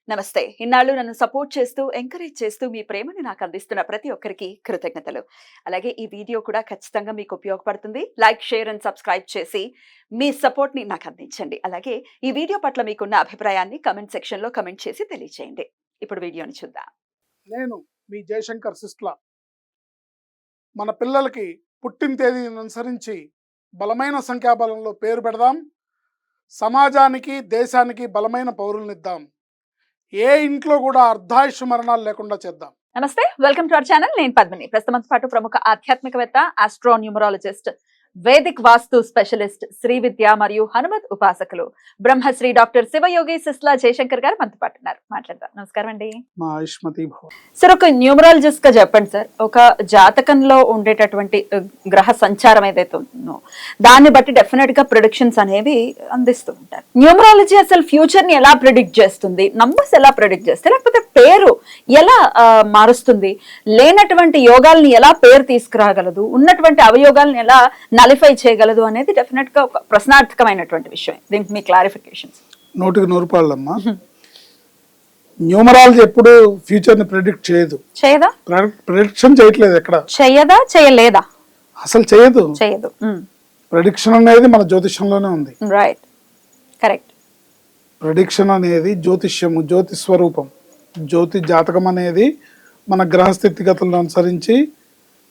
నమస్తే. ఇన్నాళ్ళు నన్ను సపోర్ట్ చేస్తూ, ఎంకరేజ్ చేస్తూ మీ ప్రేమని నాకు అందిస్తున్న ప్రతి ఒక్కరికి కృతజ్ఞతలు. అలాగే ఈ వీడియో కూడా ఖచ్చితంగా మీకు ఉపయోగపడుతుంది. లైక్, షేర్ అండ్ సబ్స్క్రైబ్ చేసి మీ సపోర్ట్‌ని నాకు అందించండి. అలాగే ఈ వీడియో పట్ల మీకున్న అభిప్రాయాన్ని కామెంట్ సెక్షన్‌లో కామెంట్ చేసి తెలియజేయండి. ఇప్పుడు వీడియోని చూద్దాం. నేను మీ జయశంకర్ సిస్ట్ల. మన పిల్లలకి పుట్టిన తేదీని అనుసరించి బలమైన సంఖ్యాబలంలో పేరు పెడదాం. సమాజానికి దేశానికి బలమైన పౌరులనిద్దాం. ఏ ఇంట్లో కూడా అర్ధాయుష్ మరణాలు లేకుండా చేద్దాం. నమస్తే. Welcome to our channel. నేను పద్మిని. ప్రస్తుతం పాటు ప్రముఖ ఆధ్యాత్మికవేత్త, ఆస్ట్రోన్యూమరాలజిస్ట్, వేదిక్ వాస్తు స్పెషలిస్ట్, శ్రీ విద్య మరియు హనుమత్ ఉపాసకులు బ్రహ్మశ్రీ డాక్టర్ శివయోగి సిస్లా జయశంకర్ గారు మనతో పాటు ఉన్నారు. మాట్లాడదాం. నమస్కారం అండి. మా ఆయుష్మతి భవ. సార్, ఒక న్యూమరాలజిస్ట్ గా చెప్పండి సార్, ఒక జాతకంలో ఉండేటటువంటి గ్రహ సంచారం ఏదైతే ఉందో దాన్ని బట్టి డెఫినెట్ గా ప్రిడిక్షన్స్ అనేవి అందిస్తూ ఉంటారు. న్యూమరాలజీ అసలు ఫ్యూచర్ ని ఎలా ప్రిడిక్ట్ చేస్తుంది? నంబర్స్ ఎలా ప్రిడిక్ట్ చేస్తాయి? లేకపోతే పేరు ఎలా మారుస్తుంది? లేనటువంటి యోగాల్ని ఎలా పేరు తీసుకురాగలదు? ఉన్నటువంటి అవయోగాలను ఎలా నలిఫై చేయగలదు అనేది డెఫినెట్ గా ఒక ప్రశ్నార్థకమైనటువంటి విషయం. దీనికి మీ క్లారిఫికేషన్స్. 100% న్యూమరాలజీ ఎప్పుడు ఫ్యూచర్ ని ప్రెడిక్ట్ చేయదు. చేయదా? ప్రెడిక్షన్ చేయట్లేదు. ఎక్కడ చేయదా? చేయలేదా? అసలు చేయదు. చేయదు. ప్రెడిక్షన్ అనేది మన జ్యోతిష్యంలోనే ఉంది. Right, correct. ప్రెడిక్షన్ అనేది జ్యోతిష్యము, జ్యోతి స్వరూపం. జ్యోతి జాతకం అనేది మన గ్రహ స్థితిగతులను అనుసరించి,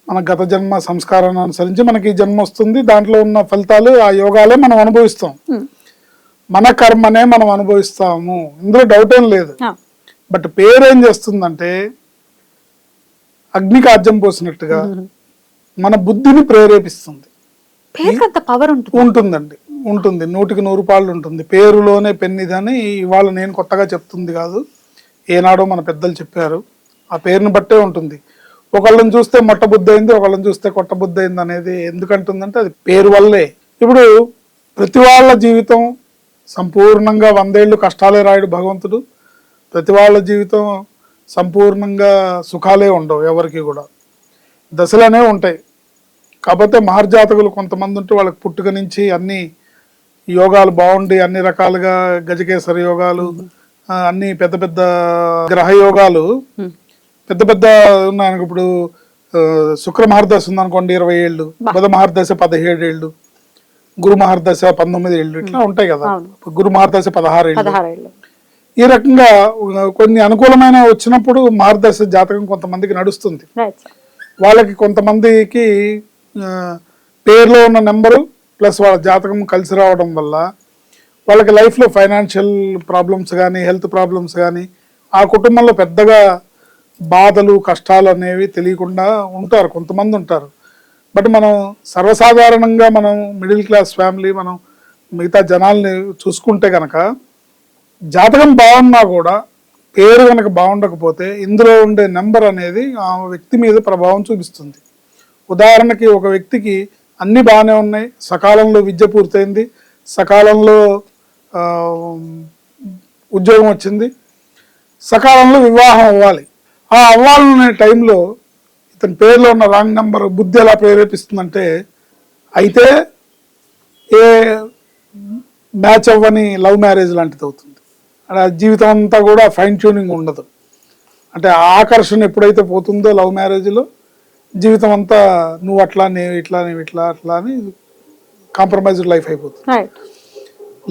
మన గత జన్మ సంస్కారాన్ని అనుసరించి మనకి ఈ జన్మ వస్తుంది. దాంట్లో ఉన్న ఫలితాలు, ఆ యోగాలే మనం అనుభవిస్తాం. మన కర్మనే మనం అనుభవిస్తాము, ఇందులో డౌట్ ఏం లేదు. బట్ పేరు ఏం చేస్తుందంటే అగ్నికి ఆజ్యం పోసినట్టుగా మన బుద్ధిని ప్రేరేపిస్తుంది. ఉంటుందండి, ఉంటుంది. 100% ఉంటుంది. పేరులోనే పెన్నిదని ఇవాళ నేను కొత్తగా చెప్తుంది కాదు, ఏనాడో మన పెద్దలు చెప్పారు. ఆ పేరుని బట్టే ఉంటుంది. ఒకళ్ళని చూస్తే మొట్ట బుద్ధి అయింది, ఒకళ్ళని చూస్తే కొట్ట బుద్ధి అయింది అనేది ఎందుకంటుందంటే అది పేరు వల్లే. ఇప్పుడు ప్రతి వాళ్ళ జీవితం సంపూర్ణంగా 100 ఏళ్ళు కష్టాలే రాయడు భగవంతుడు. ప్రతి వాళ్ళ జీవితం సంపూర్ణంగా సుఖాలే ఉండవు. ఎవరికి కూడా దశలనే ఉంటాయి. కాకపోతే మహర్జాతకులు కొంతమంది ఉంటే వాళ్ళకి పుట్టుక నుంచి అన్ని యోగాలు బాగుండి, అన్ని రకాలుగా గజకేసరి యోగాలు, అన్ని పెద్ద పెద్ద గ్రహ యోగాలు పెద్ద పెద్ద ఉన్నాయి. ఇప్పుడు శుక్ర మహర్దశ ఉందనుకోండి 20 ఏళ్ళు, బుధ మహర్దశ 17 ఏళ్ళు, గురు మహర్దశ 19 ఏళ్ళు, ఇట్లా ఉంటాయి కదా. గురు మహర్దశ 16 ఏళ్ళు. ఈ రకంగా కొన్ని అనుకూలమైన వచ్చినప్పుడు మహర్దశ జాతకం కొంతమందికి నడుస్తుంది. వాళ్ళకి కొంతమందికి పేరులో ఉన్న నెంబరు ప్లస్ వాళ్ళ జాతకం కలిసి రావడం వల్ల వాళ్ళకి లైఫ్లో ఫైనాన్షియల్ ప్రాబ్లమ్స్ కానీ, హెల్త్ ప్రాబ్లమ్స్ కానీ, ఆ కుటుంబంలో పెద్దగా బాధలు కష్టాలు అనేవి తెలియకుండా ఉంటారు. కొంతమంది ఉంటారు. బట్ మనం సర్వసాధారణంగా మనం మిడిల్ క్లాస్ ఫ్యామిలీ, మనం మిగతా జనాల్ని చూసుకుంటే కనుక జాతకం బాగున్నా కూడా పేరు కనుక బాగుండకపోతే ఇందులో ఉండే నెంబర్ అనేది ఆ వ్యక్తి మీద ప్రభావం చూపిస్తుంది. ఉదాహరణకి ఒక వ్యక్తికి అన్నీ బాగానే ఉన్నాయి, సకాలంలో విద్య పూర్తయింది, సకాలంలో ఉద్యోగం వచ్చింది, సకాలంలో వివాహం అవ్వాలి. ఆ అవ్వాలనే టైంలో ఇతని పేరులో ఉన్న రాంగ్ నెంబర్ బుద్ధి ఎలా ప్రేరేపిస్తుందంటే, అయితే ఏ మ్యాచ్ అవ్వని లవ్ మ్యారేజ్ లాంటిది అవుతుంది. అలా జీవితం అంతా కూడా ఫైన్ ట్యూనింగ్ ఉండదు. అంటే ఆకర్షణ ఎప్పుడైతే పోతుందో లవ్ మ్యారేజ్లో జీవితం అంతా నువ్వు అట్లా, నేను ఇట్లా, నేను ఇట్లా, అట్లా అని కాంప్రమైజ్డ్ లైఫ్ అయిపోతుంది.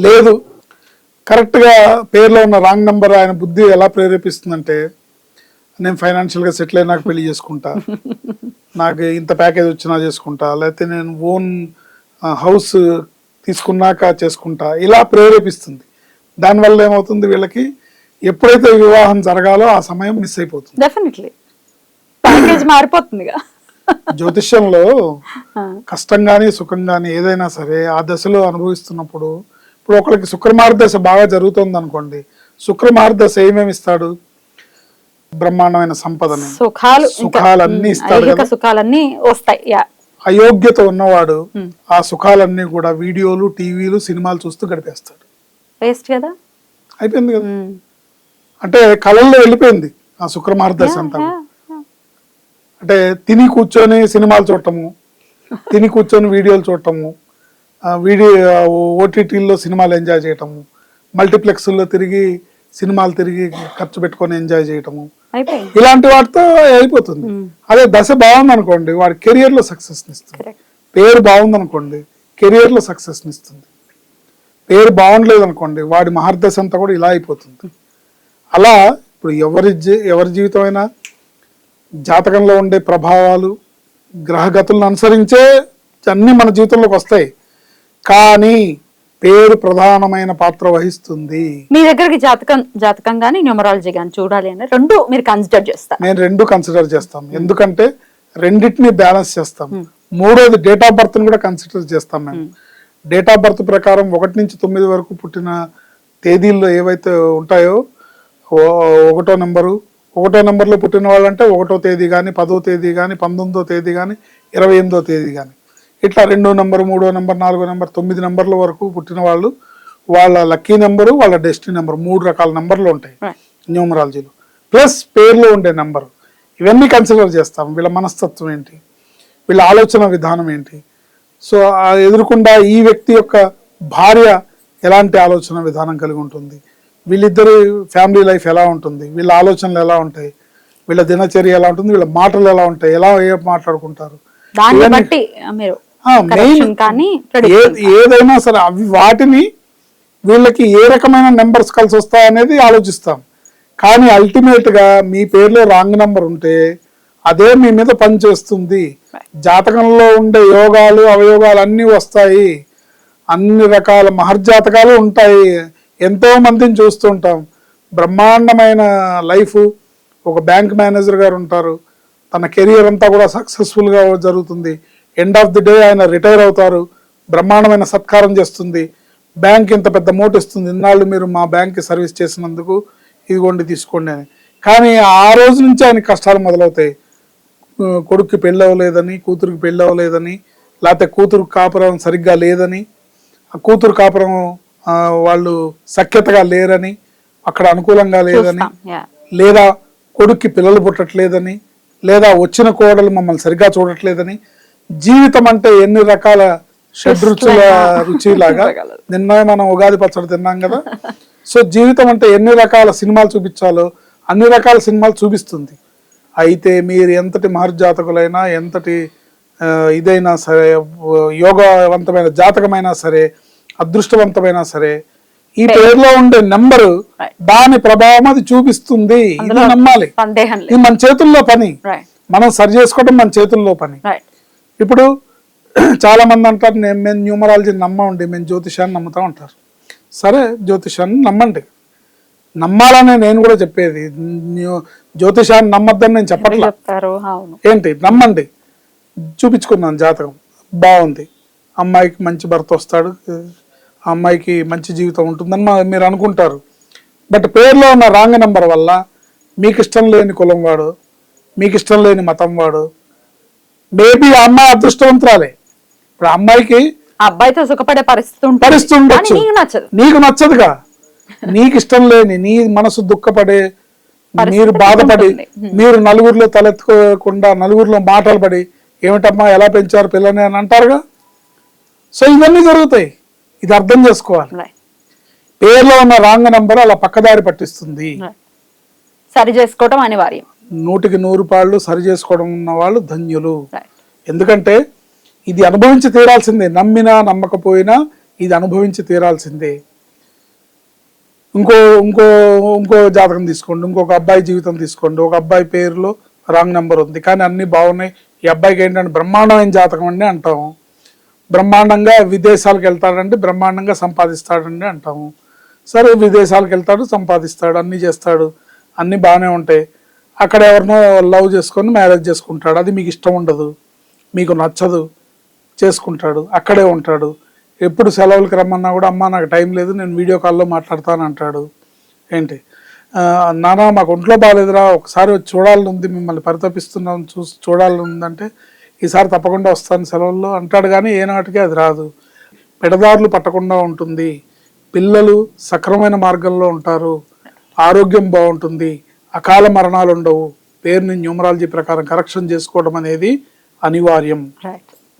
లేదు, కరెక్ట్గా పేరులో ఉన్న రాంగ్ నెంబర్ ఆయన బుద్ధి ఎలా ప్రేరేపిస్తుందంటే, నేను ఫైనాన్షియల్గా సెటిల్ అయినాక పెళ్లి చేసుకుంటా, నాకు ఇంత ప్యాకేజ్ వచ్చినా చేసుకుంటా, లేకపోతే నేను ఓన్ హౌస్ తీసుకున్నాక చేసుకుంటా, ఇలా ప్రేరేపిస్తుంది. దానివల్ల ఏమవుతుంది, వీళ్ళకి ఎప్పుడైతే వివాహం జరగాలో ఆ సమయం మిస్ అయిపోతుంది. డెఫినెట్లీ ప్యాకేజ్ మారిపోతుంది. జ్యోతిష్యంలో కష్టం కానీ సుఖం కానీ ఏదైనా సరే ఆ దశలో అనుభవిస్తున్నప్పుడు, ఇప్పుడు ఒకరికి శుక్రమార్దశ బాగా జరుగుతుంది అనుకోండి, శుక్రమార్దశ ఏమేమి ఇస్తాడు? బ్రహ్మాండమైన సంపదను, సుఖాలన్నీ ఇస్తాడు. సుఖాలన్నీ వస్తాయి. అయోగ్యత ఉన్నవాడు ఆ సుఖాలన్నీ కూడా వీడియోలు, టీవీలు, సినిమాలు చూస్తూ గడిపేస్తాడు. అయిపోయింది కదా. అంటే కళల్లో వెళ్ళిపోయింది ఆ శుక్రమార్దశ అంతా. అంటే తిని కూర్చొని సినిమాలు చూడటము, తిని కూర్చొని వీడియోలు చూడటము, ఓటీటీల్లో సినిమాలు ఎంజాయ్ చేయటము, మల్టీప్లెక్స్లో తిరిగి సినిమాలు తిరిగి ఖర్చు పెట్టుకొని ఎంజాయ్ చేయటము, అయిపోయింది. ఇలాంటి వాటితో అయిపోతుంది. అదే దశ బాగుంది అనుకోండి, వాడి కెరియర్ లో సక్సెస్ ఇస్తుంది. Correct. పేరు బాగుంది అనుకోండి, కెరియర్ లో సక్సెస్ ఇస్తుంది. పేరు బాగుండలేదు అనుకోండి, వాడి మహర్దశ అంతా కూడా ఇలా అయిపోతుంది. అలా ఇప్పుడు ఎవరి జీవితం అయినా జాతకంలో ఉండే ప్రభావాలు గ్రహగతులను అనుసరించే అన్ని మన జీవితంలోకి వస్తాయి. కానీ పేరు ప్రధానమైన పాత్ర వహిస్తుంది. మీ దగ్గరికి జాతకం గానీ న్యూమరాలజీ గానీ చూడాలి అంటే రెండు మీరు కన్సిడర్ చేస్తారు? నేను రెండు కన్సిడర్ చేస్తాం, ఎందుకంటే రెండింటిని బ్యాలెన్స్ చేస్తాం. మూడోది డేట్ ఆఫ్ బర్త్ కూడా కన్సిడర్ చేస్తాం మేము. డేట్ ఆఫ్ బర్త్ ప్రకారం 1 నుంచి 9 వరకు పుట్టిన తేదీల్లో ఏవైతే ఉంటాయో, 1వ నెంబర్లో పుట్టిన వాళ్ళంటే 1వ తేదీ కానీ, 10వ తేదీ కానీ, 19వ తేదీ కానీ, 28వ తేదీ కానీ, ఇట్లా 2వ నెంబర్, 3వ నెంబర్, 4వ నెంబర్, 9 నెంబర్ల వరకు పుట్టిన వాళ్ళు వాళ్ళ లక్కీ నెంబరు, వాళ్ళ డెస్టినీ నెంబర్, 3 రకాల నెంబర్లు ఉంటాయి న్యూమరాలజీలో. ప్లస్ పేర్లో ఉండే నెంబరు, ఇవన్నీ కన్సిడర్ చేస్తాం. వీళ్ళ మనస్తత్వం ఏంటి, వీళ్ళ ఆలోచన విధానం ఏంటి, సో ఎదురుకుండా ఈ వ్యక్తి యొక్క భార్య ఎలాంటి ఆలోచన విధానం కలిగి ఉంటుంది, వీళ్ళిద్దరి ఫ్యామిలీ లైఫ్ ఎలా ఉంటుంది, వీళ్ళ ఆలోచనలు ఎలా ఉంటాయి, వీళ్ళ దినచర్య ఎలా ఉంటుంది, వీళ్ళ మాటలు ఎలా ఉంటాయి, ఎలా మాట్లాడుకుంటారు, దాన్ని బట్టి మీరు ఏదైనా సరే అవి వాటిని వీళ్ళకి ఏ రకమైన నెంబర్స్ కలిసి వస్తాయనేది ఆలోచిస్తాం. కానీ అల్టిమేట్ గా మీ పేరులో రాంగ్ నెంబర్ ఉంటే అదే మీ మీద పనిచేస్తుంది. జాతకంలో ఉండే యోగాలు అవయోగాలు అన్నీ వస్తాయి, అన్ని రకాల మహర్జాతకాలు ఉంటాయి. ఎంతో మందిని చూస్తుంటాం, బ్రహ్మాండమైన లైఫ్. ఒక బ్యాంక్ మేనేజర్ గారు ఉంటారు, తన కెరియర్ అంతా కూడా సక్సెస్ఫుల్గా జరుగుతుంది. ఎండ్ ఆఫ్ ది డే ఆయన రిటైర్ అవుతారు, బ్రహ్మాండమైన సత్కారం చేస్తుంది, బ్యాంక్ ఇంత పెద్ద మోట్ ఇస్తుంది, ఇన్నాళ్ళు మీరు మా బ్యాంక్కి సర్వీస్ చేసినందుకు ఇదిగోండి తీసుకోండి అని. కానీ ఆ రోజు నుంచి ఆయన కష్టాలు మొదలవుతాయి. కొడుక్కి పెళ్ళి అవ్వలేదని, కూతురికి పెళ్ళి అవ్వలేదని, లేకపోతే కూతురు కాపురం సరిగ్గా లేదని, ఆ కూతురు కాపురం వాళ్ళు సఖ్యతగా లేరని, అక్కడ అనుకూలంగా లేదని, లేదా కొడుక్కి పిల్లలు పుట్టట్లేదని, లేదా వచ్చిన కోడలు మమ్మల్ని సరిగ్గా చూడట్లేదని. జీవితం అంటే ఎన్ని రకాల షడ్రుచుల రుచిలాగా, నిన్న మనం ఉగాది పచ్చడి తిన్నాం కదా. సో జీవితం అంటే ఎన్ని రకాల సినిమాలు చూపించాలో అన్ని రకాల సినిమాలు చూపిస్తుంది. అయితే మీరు ఎంతటి మహర్జాతకులైనా, ఎంతటి ఇదైనా సరే, యోగవంతమైన జాతకమైనా సరే, అదృష్టవంతమైనా సరే, ఈ పేరులో ఉండే నెంబరు దాని ప్రభావం అది చూపిస్తుంది. ఇది నమ్మాలి. ఇది మన చేతుల్లో పని, మనం సరి చేసుకోవడం మన చేతుల్లో పని. ఇప్పుడు చాలా మంది అంటారు, మేము న్యూమరాలజీ నమ్మండి, మేము జ్యోతిషాన్ని నమ్ముతాం అంటారు. సరే, జ్యోతిషాన్ని నమ్మండి, నమ్మాలనే నేను కూడా చెప్పేది. జ్యోతిషాన్ని నమ్మద్దని నేను చెప్పట్లేదు. ఏంటి, నమ్మండి. చూపించుకున్నాను జాతకం బాగుంది, అమ్మాయికి మంచి భర్త వస్తాడు, ఆ అమ్మాయికి మంచి జీవితం ఉంటుందని మీరు అనుకుంటారు. బట్ పేరులో ఉన్న రాంగ్ నెంబర్ వల్ల మీకు ఇష్టం లేని కులం వాడు, మీకు ఇష్టం లేని మతం వాడు, మేబీ ఆ అమ్మాయి అదృష్టవంతురాలే, ఇప్పుడు అమ్మాయికి అబ్బాయితో సుఖపడే పరిస్థితి ఉండొచ్చు, నీకు నచ్చదుగా. నీకు ఇష్టం లేని, నీ మనసు దుఃఖపడే, మీరు బాధపడి, మీరు నలుగురిలో తలెత్తుకోకుండా నలుగురిలో మాటలు పడి, ఏమిటమ్మా ఎలా పెంచారు పిల్లని అని అంటారుగా. సో ఇవన్నీ జరుగుతాయి, ఇది అర్థం చేసుకోవాలి. పేర్లో ఉన్న రాంగ్ నెంబర్ అలా పక్కదారి పట్టిస్తుంది. సరి చేసుకోవడం అనివార్యం. 100కి 100 పాళ్ళు సరి చేసుకోవడం ఉన్న వాళ్ళు ధన్యులు. ఎందుకంటే ఇది అనుభవించి తీరాల్సిందే, నమ్మినా నమ్మకపోయినా ఇది అనుభవించి తీరాల్సిందే. ఇంకో ఇంకో ఇంకో జాతకం తీసుకోండి, ఇంకొక అబ్బాయి జీవితం తీసుకోండి. ఒక అబ్బాయి పేరులో రాంగ్ నెంబర్ ఉంది, కానీ అన్ని బాగున్నాయి. ఈ అబ్బాయికి ఏంటంటే బ్రహ్మాండమైన జాతకం అండి అంటాము, బ్రహ్మాండంగా విదేశాలకు వెళ్తాడంటే బ్రహ్మాండంగా సంపాదిస్తాడండి అంటాము. సరే, విదేశాలకు వెళ్తాడు, సంపాదిస్తాడు, అన్నీ చేస్తాడు, అన్నీ బాగానే ఉంటాయి. అక్కడ ఎవరినో లవ్ చేసుకొని మ్యారేజ్ చేసుకుంటాడు, అది మీకు ఇష్టం ఉండదు, మీకు నచ్చదు, చేసుకుంటాడు, అక్కడే ఉంటాడు. ఎప్పుడు సెలవులకి రమ్మన్నా కూడా అమ్మ నాకు టైం లేదు, నేను వీడియో కాల్లో మాట్లాడతాను అంటాడు. ఏంటి నానా మాకు ఒంట్లో బాగాలేదురా, ఒకసారి వచ్చి చూడాలని ఉంది, మిమ్మల్ని పరితపిస్తున్నాం, చూడాలని ఉందంటే ఈసారి తప్పకుండా వస్తాను సెలవుల్లో అంటాడు. కానీ ఏనాటికి అది రాదు. పెడదారులు పట్టకుండా ఉంటుంది, పిల్లలు సక్రమైన మార్గంలో ఉంటారు, ఆరోగ్యం బాగుంటుంది, అకాల మరణాలు ఉండవు. పేరుని న్యూమరాలజీ ప్రకారం కరెక్షన్ చేసుకోవడం అనేది అనివార్యం.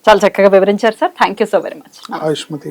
చాలా చక్కగా వివరించారు sir. Thank you so very much. ఆయుష్మతి.